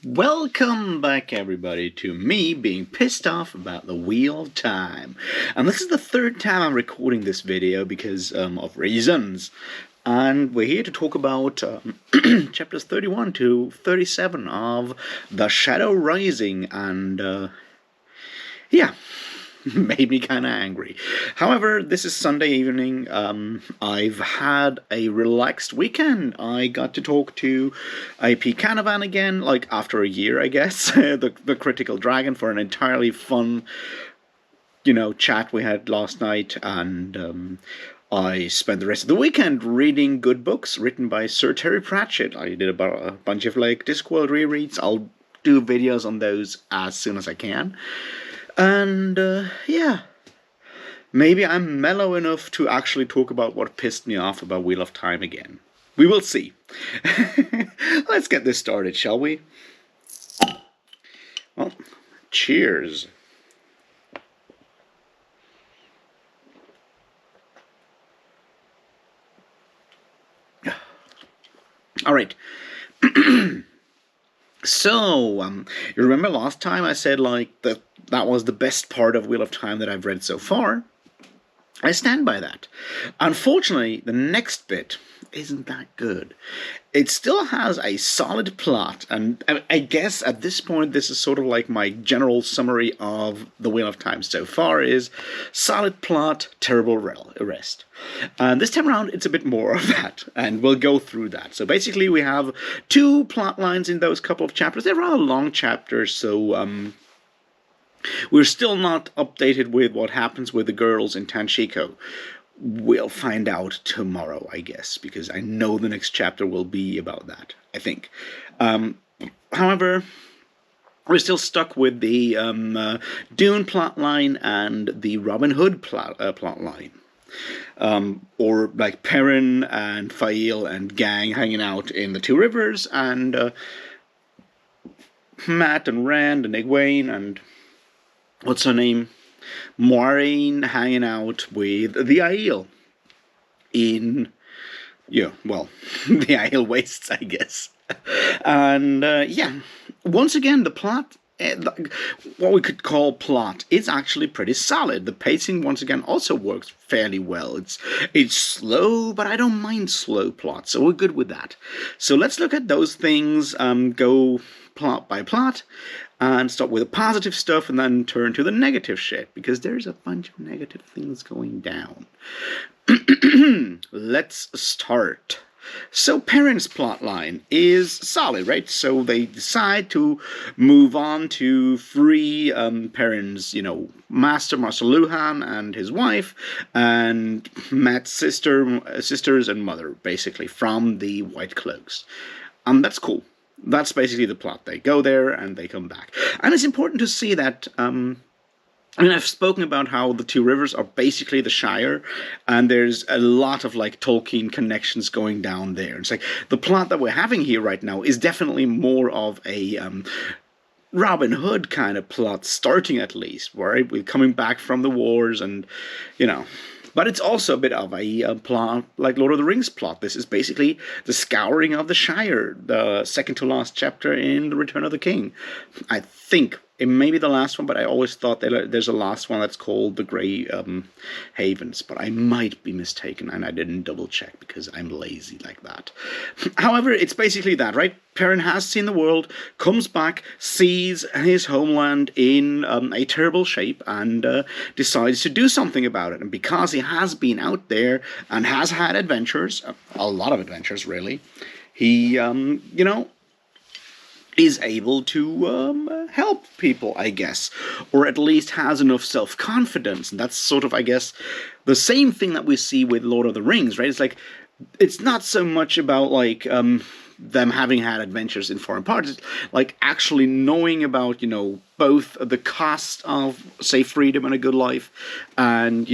Welcome back, everybody, to me being pissed off about the Wheel of Time. And this is the third time I'm recording this video because of reasons. And we're here to talk about chapters 31 to 37 of The Shadow Rising. And, yeah. Made me kind of angry. However, this is Sunday evening. I've had a relaxed weekend. I got to talk to AP Canavan again, like after a year, I guess. the Critical Dragon, for an entirely fun, chat we had last night. And I spent the rest of the weekend reading good books written by Sir Terry Pratchett. I did about a bunch of Discworld rereads. I'll do videos on those as soon as I can. And, yeah, maybe I'm mellow enough to actually talk about what pissed me off about Wheel of Time again. We will see. Let's get this started, shall we? Well, cheers. All right. So, you remember last time I said, that was the best part of Wheel of Time that I've read so far? I stand by that. Unfortunately, the next bit isn't that good. It still has a solid plot, and I guess at this point this is sort of like my general summary of the Wheel of Time so far is solid plot, terrible rest. And this time around it's a bit more of that, and we'll go through that. So basically we have two plot lines in those couple of chapters. They're rather long chapters, so we're still not updated with what happens with the girls in Tanshiko. We'll find out tomorrow, I guess, because I know the next chapter will be about that, I think. However, we're still stuck with the Dune plotline and the Robin Hood plotline. Or like Perrin and Fail and gang hanging out in the Two Rivers, and Matt and Rand and Egwene and what's her name? Moiraine hanging out with the Aiel in, the Aiel Wastes, I guess. And, once again, the plot, what we could call plot, is actually pretty solid. The pacing, once again, also works fairly well. It's slow, but I don't mind slow plot, so we're good with that. So let's look at those things, go plot by plot, and start with the positive stuff and then turn to the negative shit, because there's a bunch of negative things going down. Let's start. So Perrin's plotline is solid, right? So they decide to move on to free Perrin's, master, Master Luhan, and his wife, and Matt's sisters and mother, basically, from the White Cloaks. And that's cool. That's basically the plot. They go there and they come back. And it's important to see that, I've spoken about how the Two Rivers are basically the Shire, and there's a lot of, Tolkien connections going down there. It's like, the plot that we're having here right now is definitely more of a, Robin Hood kind of plot, starting at least, right? We're coming back from the wars and, But it's also a bit of a plot, like Lord of the Rings plot. This is basically the scouring of the Shire, the second to last chapter in The Return of the King. I think it may be the last one, but I always thought that there's a last one that's called The Grey Havens. But I might be mistaken, and I didn't double check because I'm lazy like that. However, it's basically that, right? Perrin has seen the world, comes back, sees his homeland in a terrible shape, and decides to do something about it. And because he has been out there and has had adventures, a lot of adventures really, he, is able to help people, I guess, or at least has enough self-confidence. And that's sort of, I guess, the same thing that we see with Lord of the Rings, right? It's like, it's not so much about, them having had adventures in foreign parts, it's like actually knowing about, both the cost of, say, freedom and a good life, and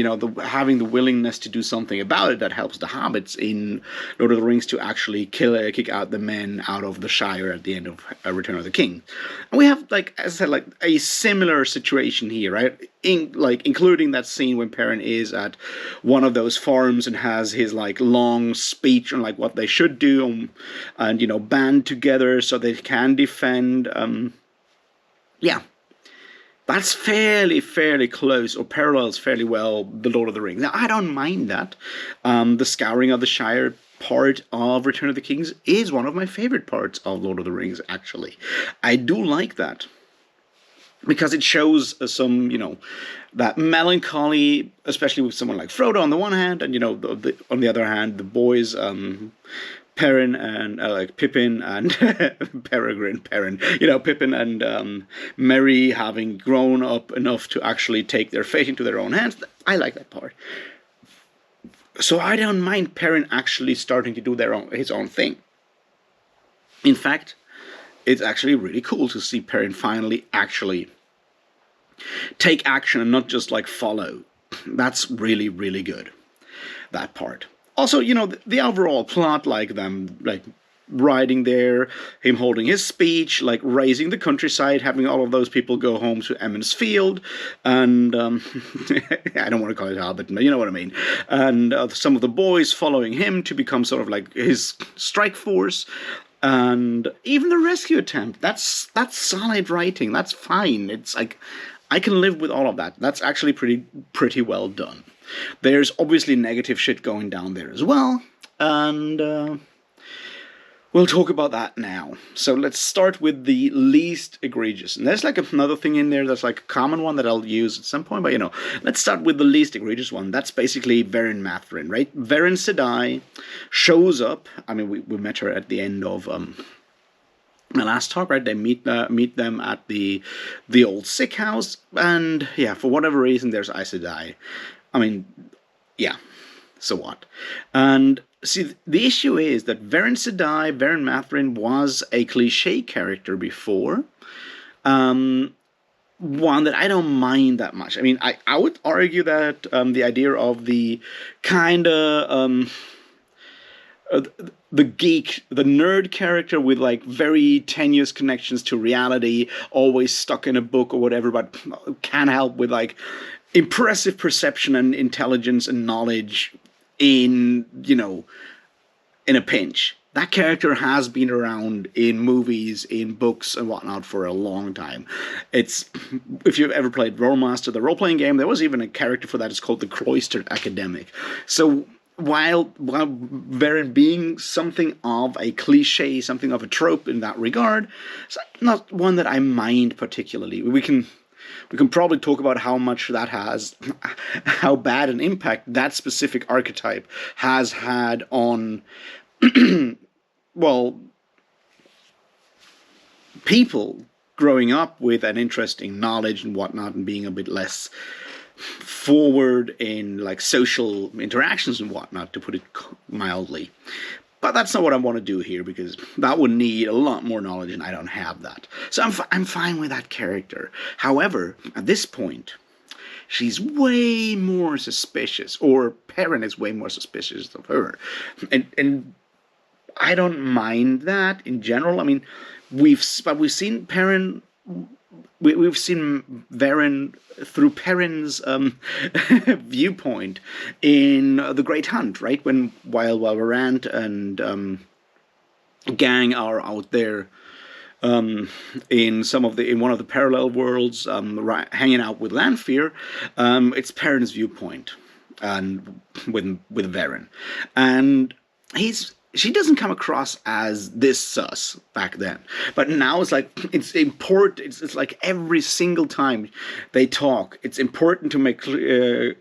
having the willingness to do something about it that helps the hobbits in Lord of the Rings to actually kick out the men out of the Shire at the end of Return of the King. And we have, like as I said, like a similar situation here, right? Including that scene when Perrin is at one of those farms and has his like long speech on like what they should do, and band together so they can defend. Yeah, that's fairly close, or parallels fairly well the Lord of the Rings. Now, I don't mind that. The Scouring of the Shire part of Return of the Kings is one of my favorite parts of Lord of the Rings, actually. I do like that. Because it shows that melancholy, especially with someone like Frodo on the one hand, and on the other hand, the boys, Perrin and like Pippin and Perrin, Pippin and Merry having grown up enough to actually take their fate into their own hands. I like that part. So I don't mind Perrin actually starting to do his own thing. In fact, it's actually really cool to see Perrin finally actually take action and not just like follow. That's really, really good. That part. Also, the overall plot, like them, like riding there, him holding his speech, like raising the countryside, having all of those people go home to Emond's Field, and I don't want to call it Hobbit, but you know what I mean. And some of the boys following him to become sort of like his strike force. And even the rescue attempt, that's solid writing. That's fine. It's like I can live with all of that. That's actually pretty well done. There's obviously negative shit going down there as well, and we'll talk about that now. So let's start with the least egregious. And there's like another thing in there that's like a common one that I'll use at some point, but let's start with the least egregious one. That's basically Verin Mathrin, right? Verin Sedai shows up. I mean, we met her at the end of my last talk, right? They meet them at the old sick house, and yeah, for whatever reason, there's Aes Sedai. I mean, yeah, so what? And see, the issue is that Verin Mathrin was a cliche character before. One that I don't mind that much. I mean, I would argue that the idea of the kind of the geek, the nerd character with like very tenuous connections to reality, always stuck in a book or whatever, but can't help with like impressive perception and intelligence and knowledge in a pinch. That character has been around in movies, in books, and whatnot for a long time. It's, if you've ever played Rolemaster, the role-playing game, there was even a character for that. It's called the Cloistered Academic. So while Verin being something of a cliche, something of a trope in that regard, it's not one that I mind particularly. We can probably talk about how much that has, how bad an impact that specific archetype has had on, well, people growing up with an interest in knowledge and whatnot and being a bit less forward in like social interactions and whatnot, to put it mildly. But that's not what I want to do here, because that would need a lot more knowledge, and I don't have that. So I'm fine with that character. However, at this point, she's way more suspicious, or Perrin is way more suspicious of her. And I don't mind that in general. I mean, we've seen Perrin. We've seen Verin through Perrin's viewpoint in The Great Hunt, right? While Varant and gang are out there in one of the parallel worlds, hanging out with Lanfear, it's Perrin's viewpoint, and with Verin, and she doesn't come across as this sus back then, but now it's like it's important. It's like every single time they talk, it's important to make to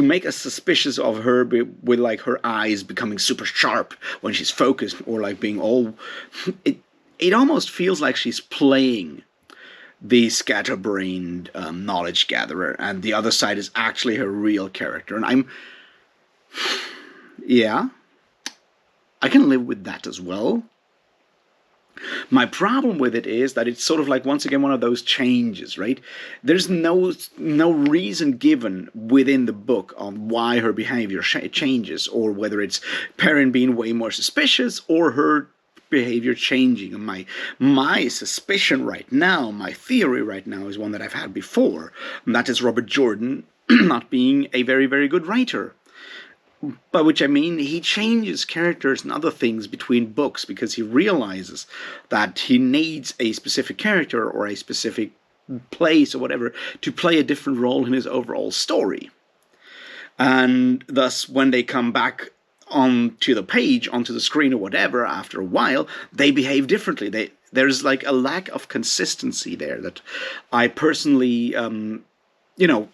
make us suspicious of her with like her eyes becoming super sharp when she's focused, or like being all. It almost feels like she's playing the scatterbrained knowledge gatherer, and the other side is actually her real character. And yeah. I can live with that as well. My problem with it is that it's sort of like, once again, one of those changes, right? There's no reason given within the book on why her behavior changes, or whether it's Perrin being way more suspicious or her behavior changing. And my suspicion right now, my theory right now, is one that I've had before, and that is Robert Jordan not being a very, very good writer. By which I mean he changes characters and other things between books because he realizes that he needs a specific character or a specific place or whatever to play a different role in his overall story. And thus, when they come back onto the page, onto the screen or whatever, after a while, they behave differently. There's like a lack of consistency there that I personally, you know,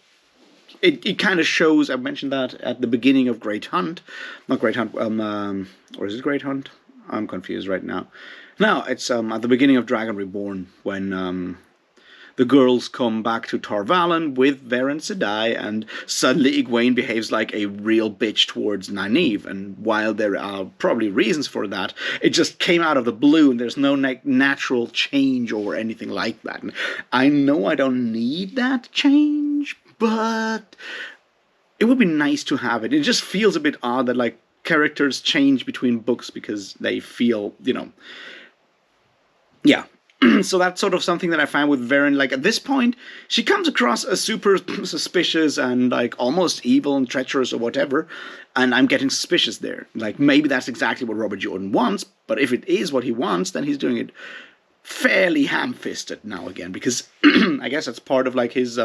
it kind of shows. I mentioned that at the beginning of Great Hunt, not Great Hunt, or is it Great Hunt? I'm confused right now. No, it's at the beginning of Dragon Reborn, when the girls come back to Tar Valon with Varen Sedai, and suddenly Egwene behaves like a real bitch towards Nynaeve. And while there are probably reasons for that, it just came out of the blue, and there's no natural change or anything like that. And I know I don't need that change, but it would be nice to have it. It just feels a bit odd that like characters change between books because they feel, yeah. So that's sort of something that I find with Varen. Like at this point, she comes across as super suspicious and like almost evil and treacherous or whatever, and I'm getting suspicious there. Like maybe that's exactly what Robert Jordan wants, but if it is what he wants, then he's doing it fairly ham-fisted now again, because I guess that's part of like his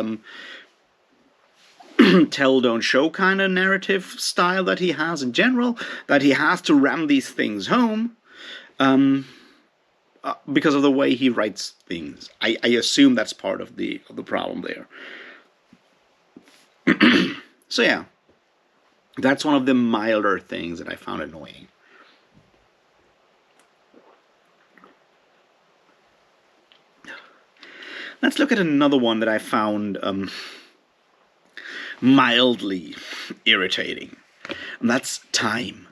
tell don't show kind of narrative style that he has in general, that he has to ram these things home because of the way he writes things. I assume that's part of the problem there. So yeah, that's one of the milder things that I found annoying. Let's look at another one that I found mildly irritating, and that's time.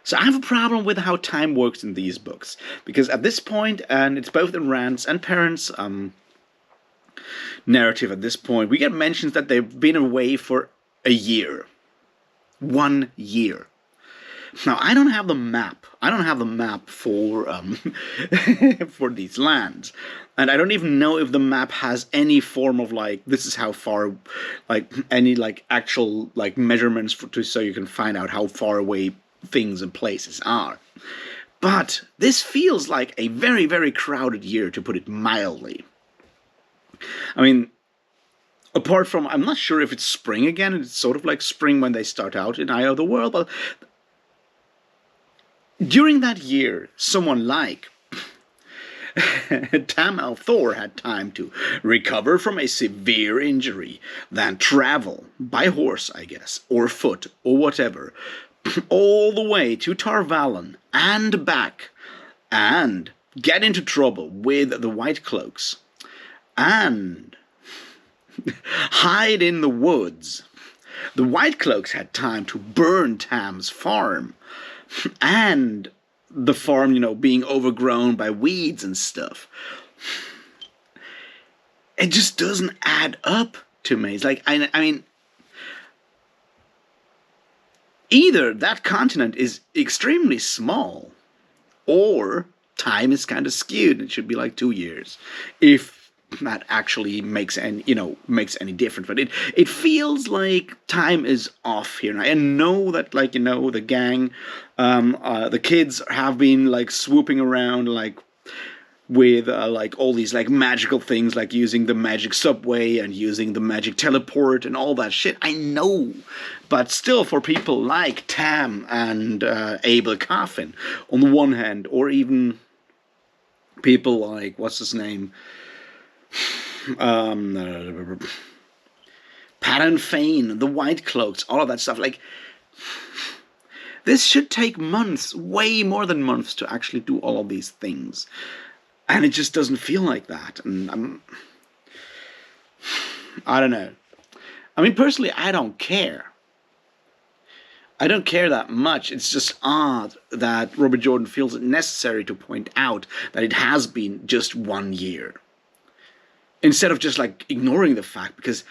So I have a problem with how time works in these books, because at this point, and it's both in Rand's and Perrin's narrative at this point, we get mentions that they've been away for a year. 1 year. Now, I don't have the map. I don't have the map for for these lands, and I don't even know if the map has any form of like, this is how far, like any like actual like measurements so you can find out how far away things and places are. But this feels like a very, very crowded year, to put it mildly. I mean, apart from, I'm not sure if it's spring again. It's sort of like spring when they start out in Eye of the World, but during that year, someone like Tam Althor had time to recover from a severe injury, then travel, by horse, I guess, or foot, or whatever, all the way to Tar Valon and back, and get into trouble with the White Cloaks, and hide in the woods. The White Cloaks had time to burn Tam's farm, and the farm, being overgrown by weeds and stuff. It just doesn't add up to me. It's like, I mean, either that continent is extremely small, or time is kind of skewed. It should be like 2 years, if that actually makes any difference. But it feels like time is off here. And I know that, like, the gang, the kids have been like swooping around like with like all these like magical things, like using the magic subway and using the magic teleport and all that shit. I know, but still, for people like Tam and Abel Coffin on the one hand, or even people like, what's his name, Pat and Fane, the White Cloaks, all of that stuff, like, this should take months, way more than months, to actually do all of these things. And it just doesn't feel like that. And I don't know. I mean, personally, I don't care. I don't care that much. It's just odd that Robert Jordan feels it necessary to point out that it has been just 1 year. Instead of just like ignoring the fact, because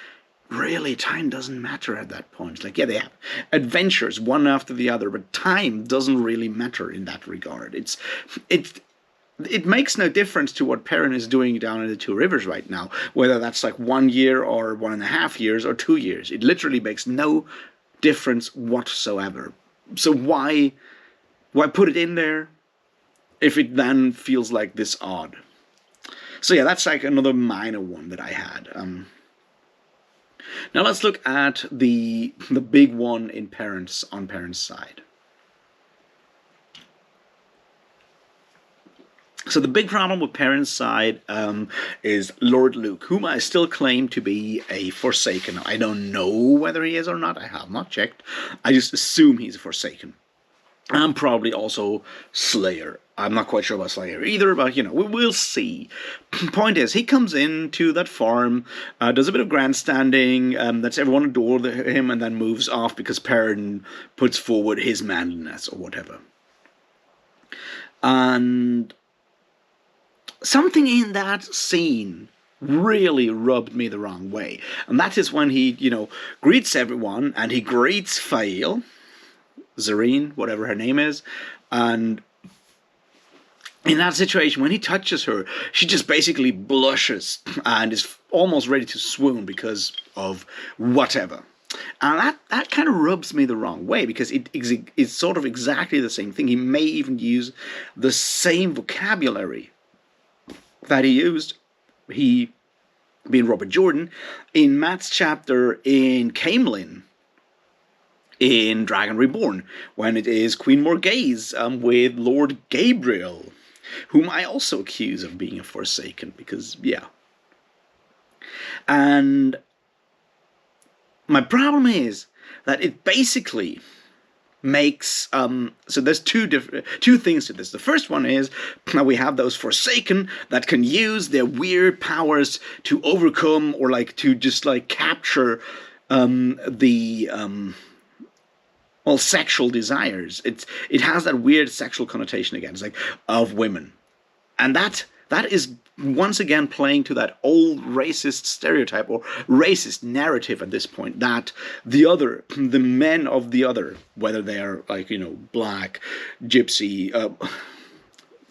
really time doesn't matter at that point. It's like, yeah, they have adventures one after the other, but time doesn't really matter in that regard. It makes no difference to what Perrin is doing down in the Two Rivers right now, whether that's like 1 year or 1.5 years or 2 years. It literally makes no difference whatsoever. So why put it in there if it then feels like this odd? So yeah, that's like another minor one that I had. Now let's look at the big one on Perrin's side. So the big problem with Perrin's side is Lord Luke, whom I still claim to be a Forsaken. I don't know whether he is or not. I have not checked. I just assume he's a Forsaken. And probably also Slayer. I'm not quite sure about Slayer either, but, we'll see. Point is, he comes into that farm, does a bit of grandstanding, lets everyone adore him, and then moves off because Perrin puts forward his manliness or whatever. And something in that scene really rubbed me the wrong way. And that is when he, greets everyone, and he greets Fael, Zareen, whatever her name is, and in that situation, when he touches her, she just basically blushes and is almost ready to swoon because of whatever. And that kind of rubs me the wrong way, because it's sort of exactly the same thing. He may even use the same vocabulary that he used, he being Robert Jordan, in Matt's chapter in Camelin, in Dragon Reborn, when it is Queen Morgaze with Lord Gabriel, whom I also accuse of being a Forsaken, because, yeah. And my problem is that it basically makes, so there's two things to this. The first one is that we have those Forsaken that can use their weird powers to overcome or to just capture sexual desires. It has that weird sexual connotation again. It's of women, and that is once again playing to that old racist stereotype or racist narrative at this point, that the men of the other, whether they are black, gypsy,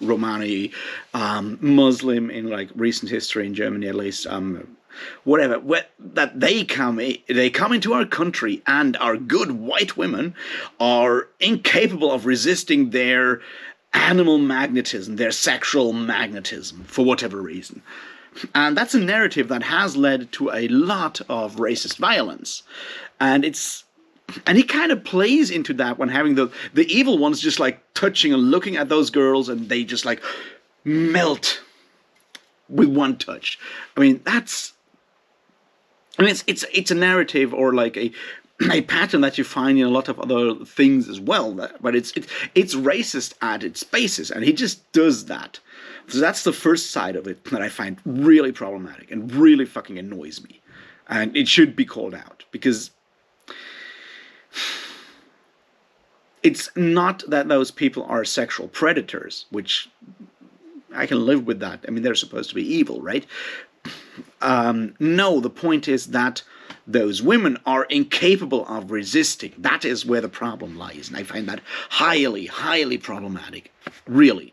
Romani, Muslim in recent history in Germany at least, whatever, that they come into our country, and our good white women are incapable of resisting their animal magnetism, their sexual magnetism, for whatever reason. And that's a narrative that has led to a lot of racist violence. And he kind of plays into that when having the evil ones just touching and looking at those girls, and they just melt with one touch. I mean, it's a narrative or a pattern that you find in a lot of other things as well, but it's racist at its basis, and he just does that. So that's the first side of it that I find really problematic and really fucking annoys me, and it should be called out, because it's not that those people are sexual predators, which I can live with that. I mean, they're supposed to be evil, right? No, the point is that those women are incapable of resisting. That is where the problem lies, and I find that highly, highly problematic, really.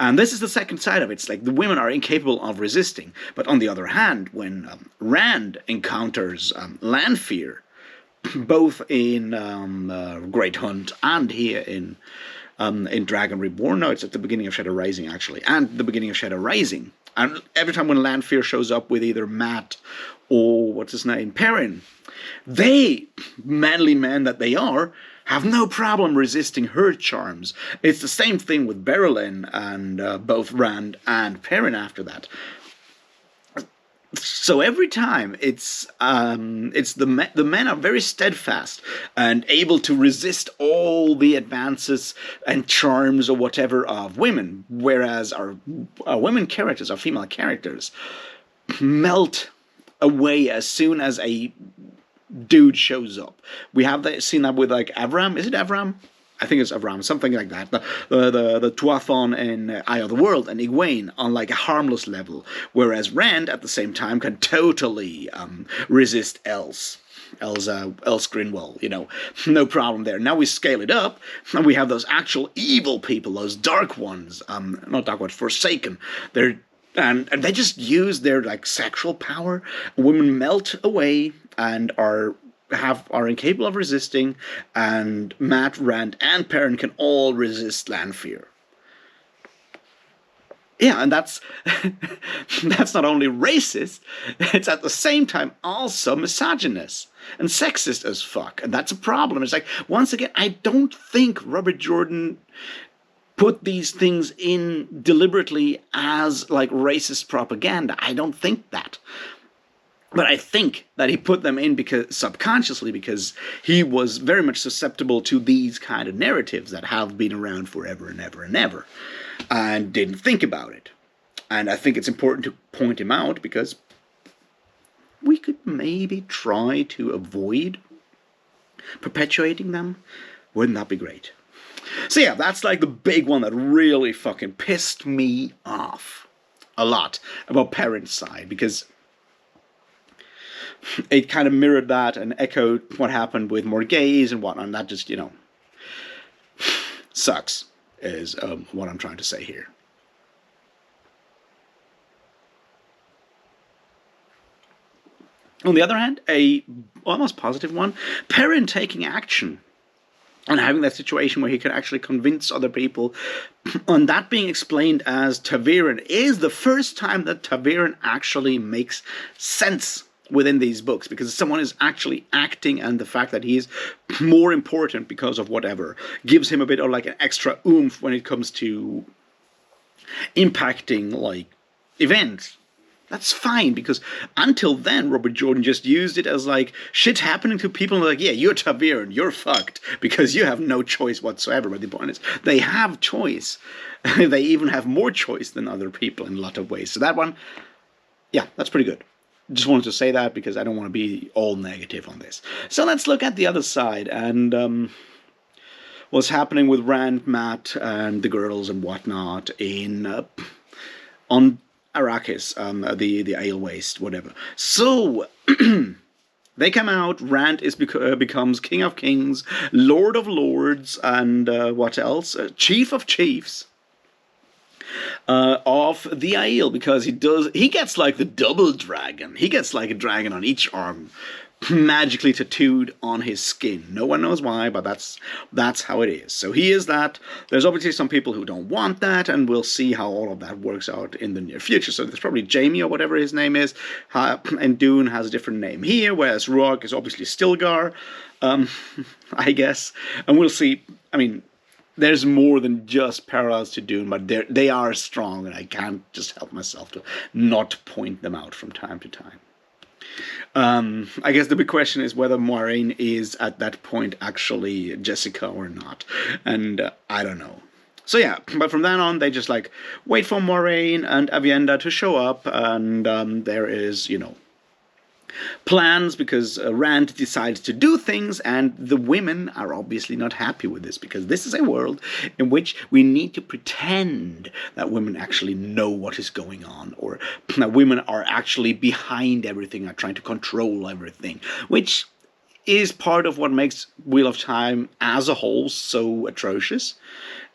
And this is the second side of it. It's the women are incapable of resisting. But on the other hand, when Rand encounters Lanfear, both in Great Hunt and here in Dragon Reborn, no, it's at the beginning of Shadow Rising, actually, and the beginning of Shadow Rising. And every time when Lanfear shows up with either Matt or, what's his name, Perrin, they, manly men that they are, have no problem resisting her charms. It's the same thing with Berylin and both Rand and Perrin after that. So every time it's the men are very steadfast and able to resist all the advances and charms or whatever of women, whereas our women characters, our female characters, melt away as soon as a dude shows up. We have seen that with like Avram. Is it Avram? I think it's Avram, something like that. The Tuathon in Eye of the World and Egwene on like a harmless level, whereas Rand at the same time can totally resist Else Grinwell, no problem there. Now we scale it up, and we have those actual evil people, those dark ones, not dark ones, Forsaken. And they just use their like sexual power. Women melt away and are incapable of resisting, and Matt, Rand, and Perrin can all resist Lanfear. Yeah, and that's that's not only racist, it's at the same time also misogynist and sexist as fuck. And that's a problem. It's like, once again, I don't think Robert Jordan put these things in deliberately as like racist propaganda. I don't think that. But I think that he put them in because subconsciously, because he was very much susceptible to these kind of narratives that have been around forever and ever and ever, and didn't think about it. And I think it's important to point him out because we could maybe try to avoid perpetuating them. Wouldn't that be great? So yeah, that's like the big one that really fucking pissed me off a lot about Perrin's side, because it kind of mirrored that and echoed what happened with Morghese and whatnot. And that just, sucks, is what I'm trying to say here. On the other hand, a almost positive one, Perrin taking action and having that situation where he can actually convince other people, and that being explained as ta'veren, is the first time that ta'veren actually makes sense within these books, because someone is actually acting, and the fact that he's more important because of whatever gives him a bit of like an extra oomph when it comes to impacting like events. That's fine, because until then Robert Jordan just used it as like shit's happening to people and like, yeah, you're ta'veren, you're fucked because you have no choice whatsoever. But the point is, they have choice. They even have more choice than other people in a lot of ways. So that one, yeah, that's pretty good. Just wanted to say that because I don't want to be all negative on this. So let's look at the other side and what's happening with Rand, Matt, and the girls and whatnot on Arrakis, the Ale Waste, whatever. So they come out. Rand becomes King of Kings, Lord of Lords, and what else? Chief of Chiefs. Of the Aiel, because he gets like the double dragon. He gets like a dragon on each arm, magically tattooed on his skin. No one knows why, but that's how it is. So he is that. There's obviously some people who don't want that, and we'll see how all of that works out in the near future. So there's probably Jaime or whatever his name is, and Dune has a different name here, whereas Ruark is obviously Stilgar, I guess. And we'll see. I mean, there's more than just parallels to Dune, but they are strong, and I can't just help myself to not point them out from time to time. I guess the big question is whether Moiraine is at that point actually Jessica or not, and I don't know. So yeah, but from then on they just like wait for Moiraine and Aviendha to show up, and there is, plans, because Rand decides to do things, and the women are obviously not happy with this, because this is a world in which we need to pretend that women actually know what is going on, or that women are actually behind everything, are trying to control everything, which is part of what makes Wheel of Time as a whole so atrocious.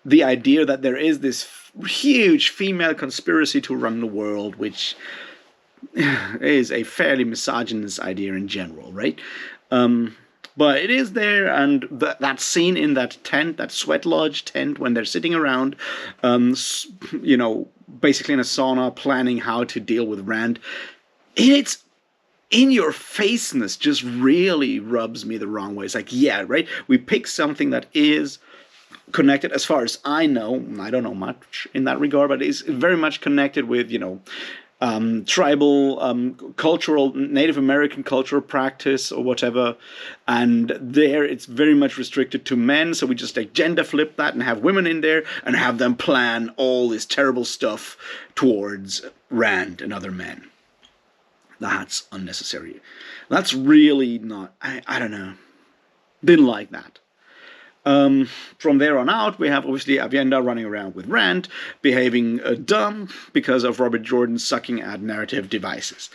The idea that there is this huge female conspiracy to run the world, which is a fairly misogynist idea in general, right? But it is there, and that scene in that tent, that sweat lodge tent, when they're sitting around, basically in a sauna, planning how to deal with Rand, it's in your faceness just really rubs me the wrong way. It's like, yeah, right? We pick something that is connected, as far as I know. I don't know much in that regard, but it's very much connected with, tribal, cultural, Native American cultural practice or whatever, and there it's very much restricted to men, so we just like gender flip that and have women in there and have them plan all this terrible stuff towards Rand and other men. That's unnecessary. That's really not. I don't know. Didn't like that. From there on out, we have obviously Avienda running around with Rand, behaving dumb because of Robert Jordan sucking at narrative devices.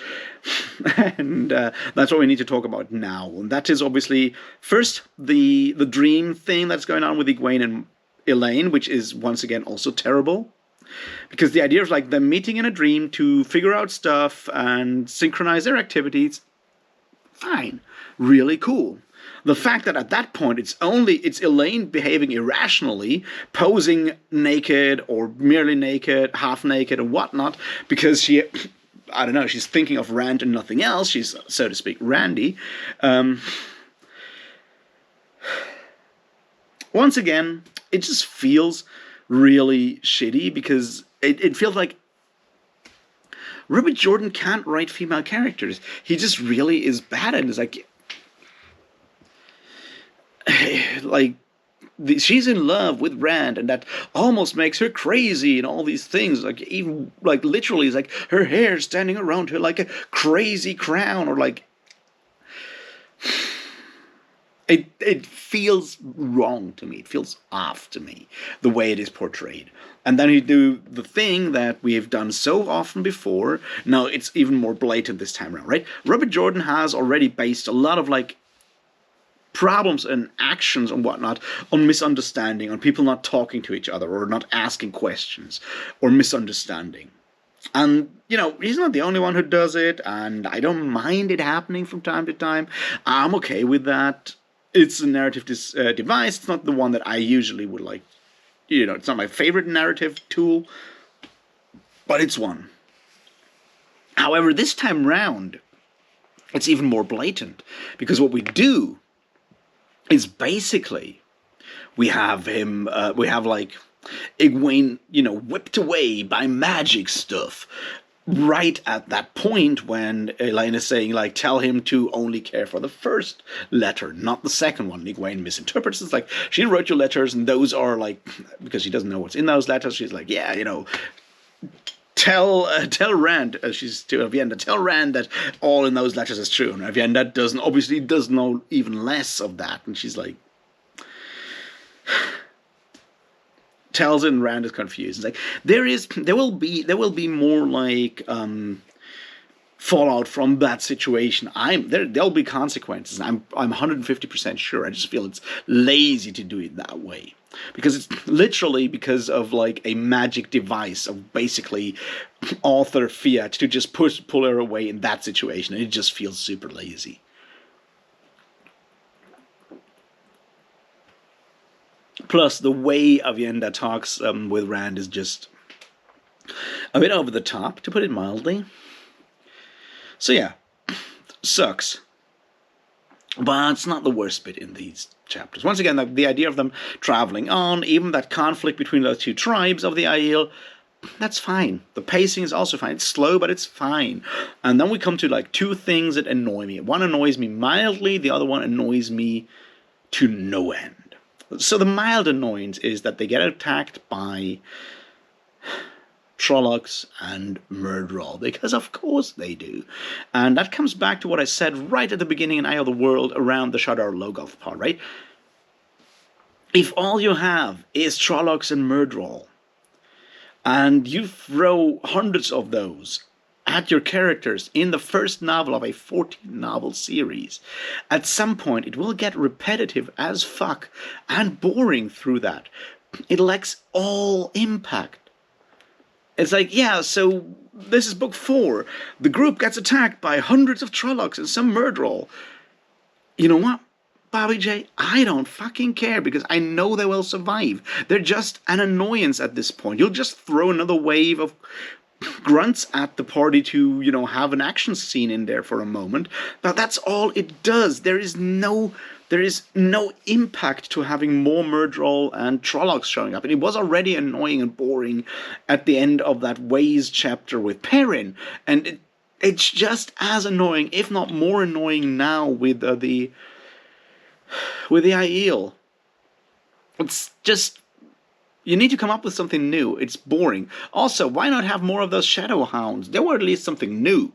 And that's what we need to talk about now. And that is obviously, first, the dream thing that's going on with Egwene and Elaine, which is, once again, also terrible. Because the idea of like them meeting in a dream to figure out stuff and synchronize their activities, fine, really cool. The fact that at that point it's Elaine behaving irrationally, posing naked or merely naked, half naked and whatnot, because she, I don't know, she's thinking of Rand and nothing else. She's, so to speak, Randy. Once again, it just feels really shitty because it feels like Robert Jordan can't write female characters. He just really is bad at it. It's like she's in love with Rand, and that almost makes her crazy and all these things. Like, even like literally, it's like her hair standing around her like a crazy crown, or like it feels wrong to me. It feels off to me the way it is portrayed. And then you do the thing that we have done so often before. Now it's even more blatant this time around, right? Robert Jordan has already based a lot of like problems and actions and whatnot on misunderstanding, on people not talking to each other or not asking questions or misunderstanding. And, you know, he's not the only one who does it, and I don't mind it happening from time to time. I'm okay with that. It's a narrative device. It's not the one that I usually would like. You know, it's not my favorite narrative tool, but it's one. However, this time round, it's even more blatant, because what we do is basically we have like Egwene, you know, whipped away by magic stuff right at that point when Elaine is saying, like, tell him to only care for the first letter, not the second one. Egwene misinterprets it. It's like, she wrote your letters, and those are, like, because she doesn't know what's in those letters, she's like, yeah, you know, tell Rand, she's to Avienda, tell Rand that all in those letters is true. And Avienda does know even less of that, and she's like, tells it, and Rand is confused. It's like there will be more like fallout from that situation. There'll be consequences. I'm 150% sure. I just feel it's lazy to do it that way, because it's literally because of like a magic device of basically author fiat to just pull her away in that situation, and it just feels super lazy. Plus, the way Avienda talks with Rand is just a bit over the top, to put it mildly. So yeah, sucks. But it's not the worst bit in these chapters. Once again, the idea of them traveling on, even that conflict between those two tribes of the Aiel, that's fine. The pacing is also fine. It's slow, but it's fine. And then we come to like two things that annoy me. One annoys me mildly, the other one annoys me to no end. So the mild annoyance is that they get attacked by Trollocs and Myrddraal, because of course they do. And that comes back to what I said right at the beginning in Eye of the World around the Shadar Logoth part, right? If all you have is Trollocs and Myrddraal, and you throw hundreds of those at your characters in the first novel of a 14-novel series, at some point it will get repetitive as fuck and boring through that. It lacks all impact. It's like, yeah, so this is book 4. The group gets attacked by hundreds of Trollocs and some Myrddraal. You know what, Bobby J? I don't fucking care, because I know they will survive. They're just an annoyance at this point. You'll just throw another wave of grunts at the party to, you know, have an action scene in there for a moment. But that's all it does. There is no impact to having more Myrddraal and Trollocs showing up. And it was already annoying and boring at the end of that Ways chapter with Perrin. And it's just as annoying, if not more annoying now with the Aiel. It's just, you need to come up with something new. It's boring. Also, why not have more of those Shadow Hounds? They were at least something new.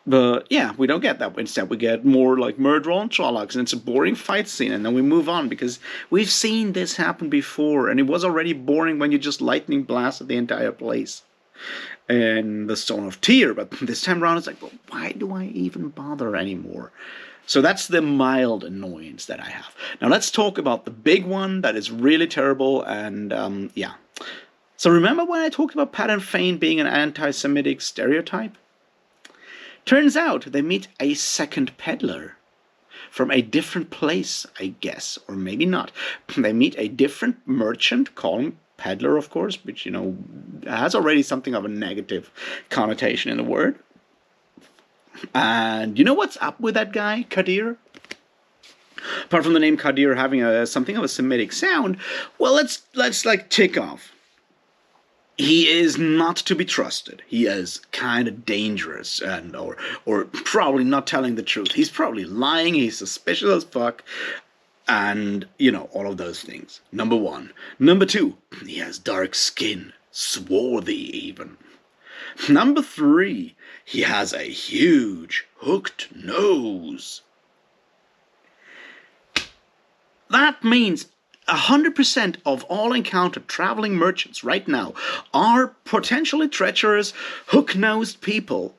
But yeah, we don't get that. Instead, we get more like murder on Trollocs, and it's a boring fight scene, and then we move on because we've seen this happen before, and it was already boring when you just lightning blasted the entire place in the Stone of Tyr. But this time around, it's like, well, why do I even bother anymore? So that's the mild annoyance that I have. Now let's talk about the big one that is really terrible, and yeah. So remember when I talked about Pat and Fane being an anti-Semitic stereotype? Turns out they meet a second peddler from a different place, I guess, or maybe not. They meet a different merchant, call him peddler, of course, which, you know, has already something of a negative connotation in the word. And you know what's up with that guy, Kadir? Apart from the name Kadir having something of a Semitic sound, well, let's like tick off. He is not to be trusted. He is kind of dangerous, and or probably not telling the truth. He's probably lying. He's suspicious as fuck, and you know, all of those things. Number one. Number two, he has dark skin, swarthy even. Number three, he has a huge hooked nose. That means 100% of all encountered traveling merchants right now are potentially treacherous, hook-nosed people.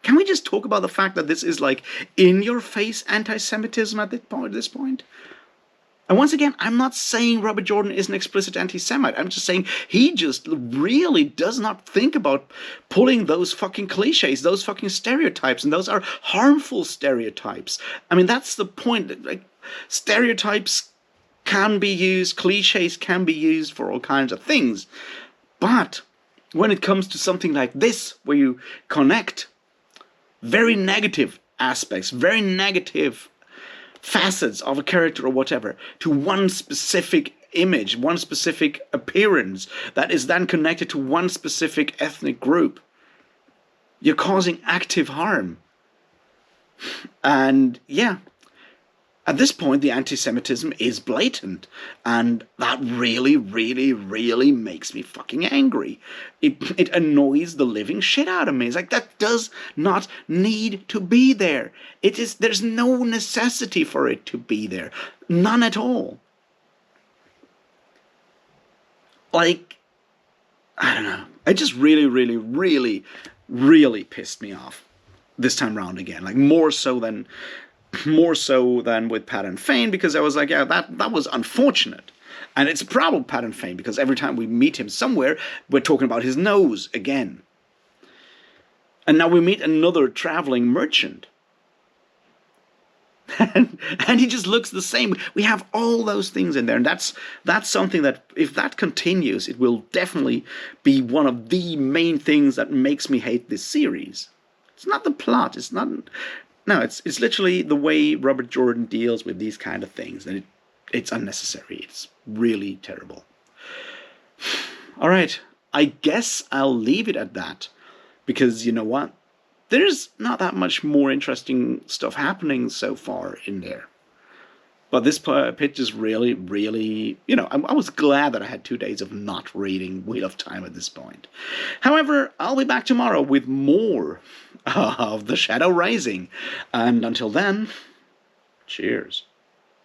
Can we just talk about the fact that this is like in-your-face anti-Semitism at this point? And once again, I'm not saying Robert Jordan is an explicit anti-Semite. I'm just saying he just really does not think about pulling those fucking cliches, those fucking stereotypes, and those are harmful stereotypes. I mean, that's the point. Like, stereotypes can be used, cliches can be used for all kinds of things. But when it comes to something like this, where you connect very negative aspects, very negative facets of a character or whatever, to one specific image, one specific appearance that is then connected to one specific ethnic group, you're causing active harm. And yeah, at this point, the anti-Semitism is blatant, and that really, really, really makes me fucking angry. It annoys the living shit out of me. It's like, that does not need to be there. There's no necessity for it to be there. None at all. Like, I don't know. It just really, really, really, really pissed me off this time round again. Like, more so than with Pat and Fane, because I was like, yeah, that was unfortunate. And it's a problem with Pat and Fane, because every time we meet him somewhere, we're talking about his nose again. And now we meet another traveling merchant. and he just looks the same. We have all those things in there, and that's something that, if that continues, it will definitely be one of the main things that makes me hate this series. It's not the plot, it's not... No, it's literally the way Robert Jordan deals with these kind of things, and it's unnecessary. It's really terrible. All right, I guess I'll leave it at that, because you know what? There's not that much more interesting stuff happening so far in there. But this pitch is really, really, you know, I was glad that I had 2 days of not reading Wheel of Time at this point. However, I'll be back tomorrow with more of The Shadow Rising. And until then, cheers.